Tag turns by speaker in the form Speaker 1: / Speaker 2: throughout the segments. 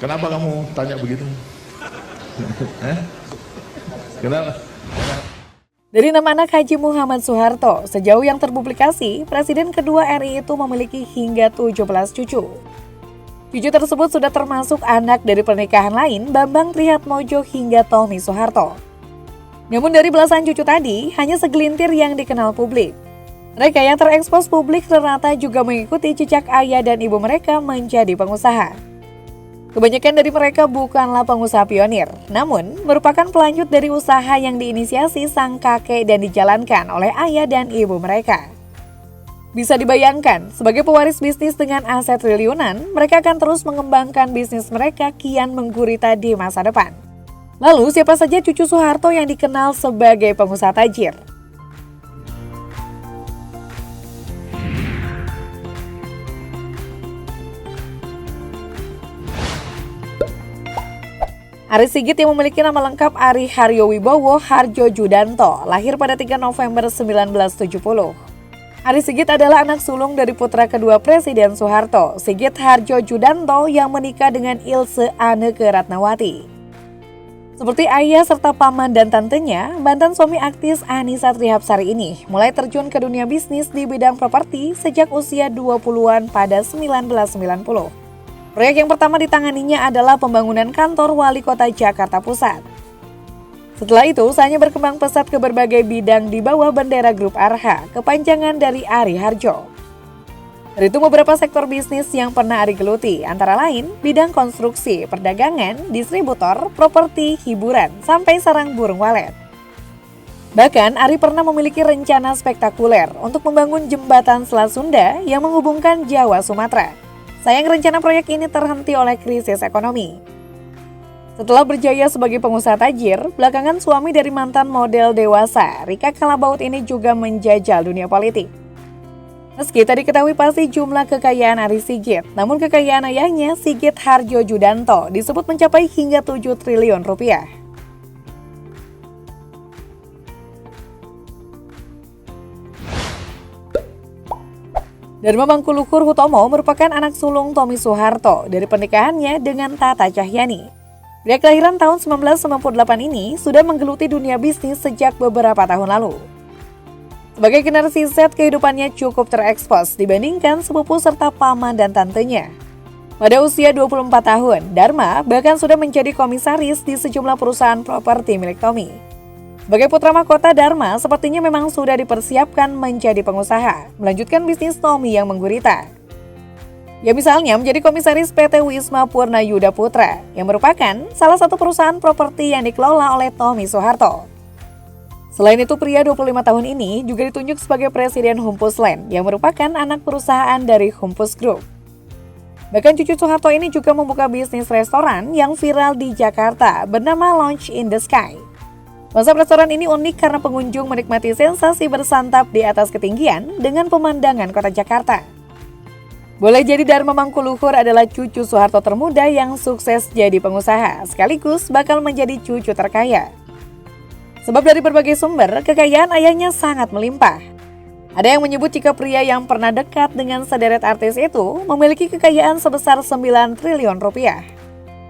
Speaker 1: Kenapa kamu tanya begitu? Kenapa?
Speaker 2: Dari 6 anak Haji Muhammad Soeharto, sejauh yang terpublikasi, Presiden kedua RI itu memiliki hingga 17 cucu. Cucu tersebut sudah termasuk anak dari pernikahan lain Bambang Trihatmojo hingga Tommy Soeharto. Namun dari belasan cucu tadi, hanya segelintir yang dikenal publik. Mereka yang terekspos publik rata juga mengikuti jejak ayah dan ibu mereka menjadi pengusaha. Kebanyakan dari mereka bukanlah pengusaha pionir, namun merupakan pelanjut dari usaha yang diinisiasi sang kakek dan dijalankan oleh ayah dan ibu mereka. Bisa dibayangkan, sebagai pewaris bisnis dengan aset triliunan, mereka akan terus mengembangkan bisnis mereka kian menggurita di masa depan. Lalu, siapa saja cucu Soeharto yang dikenal sebagai pengusaha tajir? Ari Sigit yang memiliki nama lengkap Ari Haryo Wibowo Harjo Judanto, lahir pada 3 November 1970. Ari Sigit adalah anak sulung dari putra kedua Presiden Soeharto, Sigit Harjo Judanto yang menikah dengan Ilse Anneke Ratnawati. Seperti ayah serta paman dan tantenya, mantan suami aktis Annisa Trihapsari ini mulai terjun ke dunia bisnis di bidang properti sejak usia 20-an pada 1990. Proyek yang pertama ditanganinya adalah pembangunan kantor wali kota Jakarta Pusat. Setelah itu, usahanya berkembang pesat ke berbagai bidang di bawah bendera grup Arha, kepanjangan dari Ari Harjo. Dari itu beberapa sektor bisnis yang pernah Ari geluti, antara lain bidang konstruksi, perdagangan, distributor, properti, hiburan, sampai sarang burung walet. Bahkan, Ari pernah memiliki rencana spektakuler untuk membangun jembatan Selat Sunda yang menghubungkan Jawa-Sumatera. Sayang rencana proyek ini terhenti oleh krisis ekonomi. Setelah berjaya sebagai pengusaha tajir, belakangan suami dari mantan model dewasa, Rika Kalabaut ini juga menjajal dunia politik. Meski tadi diketahui pasti jumlah kekayaan Ari Sigit, namun kekayaan ayahnya Sigit Harjo Judanto disebut mencapai hingga 7 triliun rupiah. Dharma Mangkulukur Hutomo merupakan anak sulung Tommy Soeharto dari pernikahannya dengan Tata Cahyani. Pria kelahiran tahun 1998 ini sudah menggeluti dunia bisnis sejak beberapa tahun lalu. Sebagai generasi Z, kehidupannya cukup terekspos dibandingkan sepupu serta paman dan tantenya. Pada usia 24 tahun, Dharma bahkan sudah menjadi komisaris di sejumlah perusahaan properti milik Tommy. Sebagai putra mahkota, Dharma sepertinya memang sudah dipersiapkan menjadi pengusaha, melanjutkan bisnis Tommy yang menggurita. Ya misalnya menjadi komisaris PT Wisma Purna Yuda Putra, yang merupakan salah satu perusahaan properti yang dikelola oleh Tommy Soeharto. Selain itu, pria 25 tahun ini juga ditunjuk sebagai Presiden Humpus Land, yang merupakan anak perusahaan dari Humpus Group. Bahkan cucu Soeharto ini juga membuka bisnis restoran yang viral di Jakarta bernama Lounge in the Sky. Konsep restoran ini unik karena pengunjung menikmati sensasi bersantap di atas ketinggian dengan pemandangan kota Jakarta. Boleh jadi Dharma Mangkulukur adalah cucu Soeharto termuda yang sukses jadi pengusaha, sekaligus bakal menjadi cucu terkaya. Sebab dari berbagai sumber, kekayaan ayahnya sangat melimpah. Ada yang menyebut jika pria yang pernah dekat dengan sederet artis itu memiliki kekayaan sebesar 9 triliun rupiah.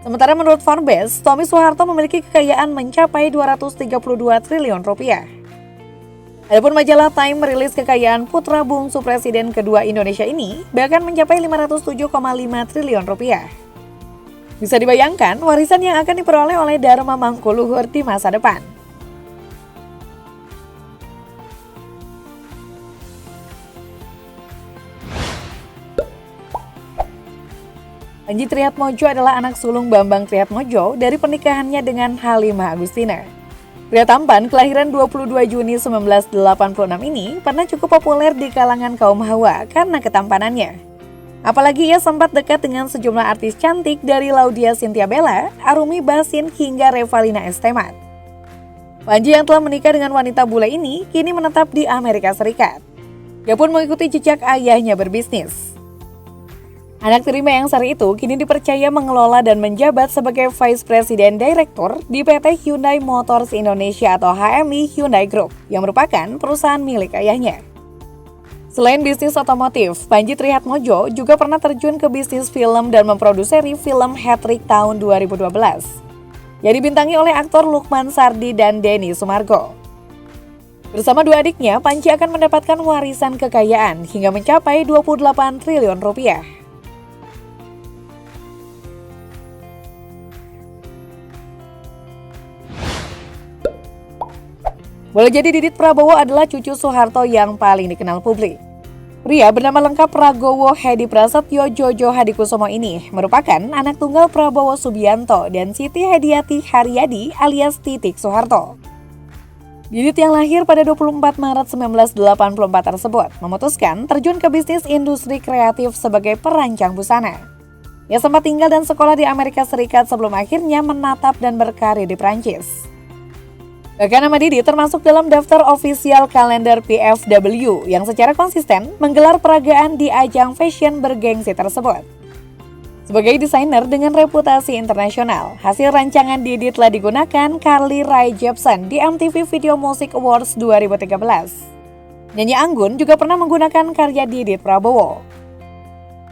Speaker 2: Sementara menurut Forbes, Tommy Soeharto memiliki kekayaan mencapai 232 triliun rupiah. Adapun majalah Time merilis kekayaan putra bungsu Presiden kedua Indonesia ini bahkan mencapai 507,5 triliun rupiah. Bisa dibayangkan warisan yang akan diperoleh oleh Dharma Mangkulukur di masa depan. Panji Trihatmojo adalah anak sulung Bambang Trihatmojo dari pernikahannya dengan Halimah Agustina. Pria tampan kelahiran 22 Juni 1986 ini pernah cukup populer di kalangan kaum hawa karena ketampanannya. Apalagi ia sempat dekat dengan sejumlah artis cantik dari Laudya Chintya Bella, Arumi Bachsin hingga Revalina S. Temat. Panji yang telah menikah dengan wanita bule ini kini menetap di Amerika Serikat. Ia pun mengikuti jejak ayahnya berbisnis. Anak tiri Mayang Sari itu kini dipercaya mengelola dan menjabat sebagai Vice President Director di PT Hyundai Motors Indonesia atau HMI Hyundai Group yang merupakan perusahaan milik ayahnya. Selain bisnis otomotif, Panji Trihatmojo juga pernah terjun ke bisnis film dan memproduksi film Hat-Trick tahun 2012 yang dibintangi oleh aktor Lukman Sardi dan Denny Sumargo. Bersama dua adiknya, Panji akan mendapatkan warisan kekayaan hingga mencapai 28 triliun rupiah. Boleh jadi Didit Prabowo adalah cucu Soeharto yang paling dikenal publik. Pria bernama lengkap Pragowo Hedi Prasetyo Jojo Hadikusumo ini merupakan anak tunggal Prabowo Subianto dan Siti Hediati Haryadi alias Titik Soeharto. Didit yang lahir pada 24 Maret 1984 tersebut memutuskan terjun ke bisnis industri kreatif sebagai perancang busana. Ia sempat tinggal dan sekolah di Amerika Serikat sebelum akhirnya menatap dan berkarir di Prancis. Bahkan nama Didit termasuk dalam daftar ofisial kalender PFW yang secara konsisten menggelar peragaan di ajang fashion bergengsi tersebut. Sebagai desainer dengan reputasi internasional, hasil rancangan Didit telah digunakan Carly Rae Jepsen di MTV Video Music Awards 2013. Nyanyi Anggun juga pernah menggunakan karya Didit Prabowo.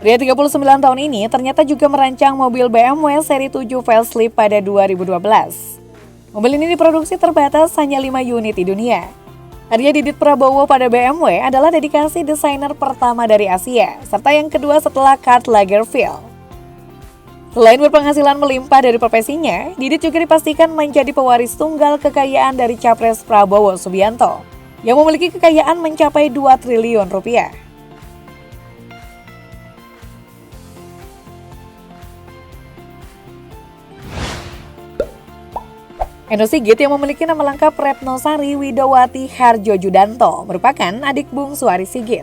Speaker 2: Pria 39 tahun ini ternyata juga merancang mobil BMW seri 7 facelift pada 2012. Mobil ini diproduksi terbatas hanya 5 unit di dunia. Karya Didit Prabowo pada BMW adalah dedikasi desainer pertama dari Asia, serta yang kedua setelah Karl Lagerfeld. Selain berpenghasilan melimpah dari profesinya, Didit juga dipastikan menjadi pewaris tunggal kekayaan dari Capres Prabowo Subianto, yang memiliki kekayaan mencapai 2 triliun rupiah. Eno Sigit yang memiliki nama lengkap Retno Sari Widowati Harjojudanto merupakan adik bungsu Ari Sigit.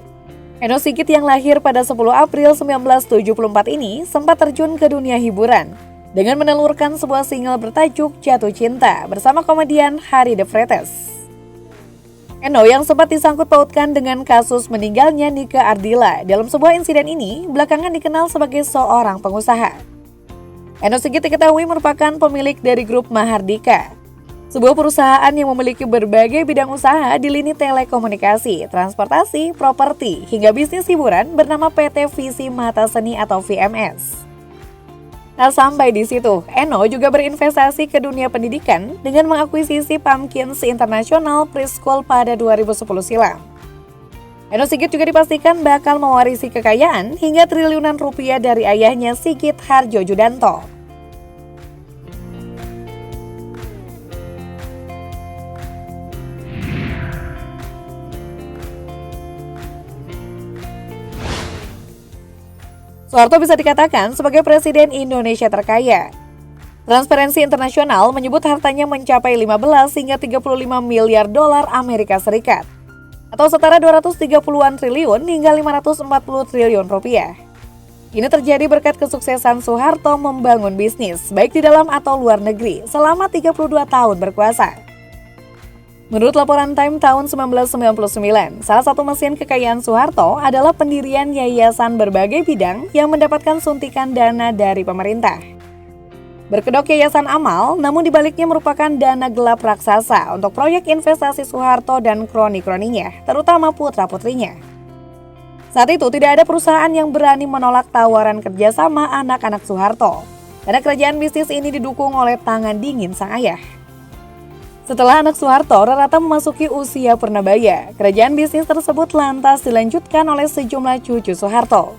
Speaker 2: Eno Sigit yang lahir pada 10 April 1974 ini sempat terjun ke dunia hiburan dengan menelurkan sebuah single bertajuk Jatuh Cinta bersama komedian Harry De Vretes. Eno yang sempat disangkut pautkan dengan kasus meninggalnya Nika Ardila dalam sebuah insiden ini belakangan dikenal sebagai seorang pengusaha. Eno Sigit diketahui merupakan pemilik dari grup Mahardika, sebuah perusahaan yang memiliki berbagai bidang usaha di lini telekomunikasi, transportasi, properti, hingga bisnis hiburan bernama PT Visi Mata Seni atau VMS. Nah, sampai di situ, Eno juga berinvestasi ke dunia pendidikan dengan mengakuisisi Pumpkins International Preschool pada 2010 silam. Eno Sigit juga dipastikan bakal mewarisi kekayaan hingga triliunan rupiah dari ayahnya Sigit Harjojudanto. Soeharto bisa dikatakan sebagai presiden Indonesia terkaya. Transparency International menyebut hartanya mencapai 15 hingga 35 miliar dolar Amerika Serikat, atau setara 230-an triliun hingga 540 triliun rupiah. Ini terjadi berkat kesuksesan Soeharto membangun bisnis, baik di dalam atau luar negeri, selama 32 tahun berkuasa. Menurut laporan Time tahun 1999, salah satu mesin kekayaan Soeharto adalah pendirian yayasan berbagai bidang yang mendapatkan suntikan dana dari pemerintah. Berkedok Yayasan Amal, namun dibaliknya merupakan dana gelap raksasa untuk proyek investasi Soeharto dan kroni-kroninya, terutama putra-putrinya. Saat itu tidak ada perusahaan yang berani menolak tawaran kerjasama anak-anak Soeharto, karena kerajaan bisnis ini didukung oleh tangan dingin sang ayah. Setelah anak Soeharto rata-rata memasuki usia purnabaya, kerajaan bisnis tersebut lantas dilanjutkan oleh sejumlah cucu Soeharto.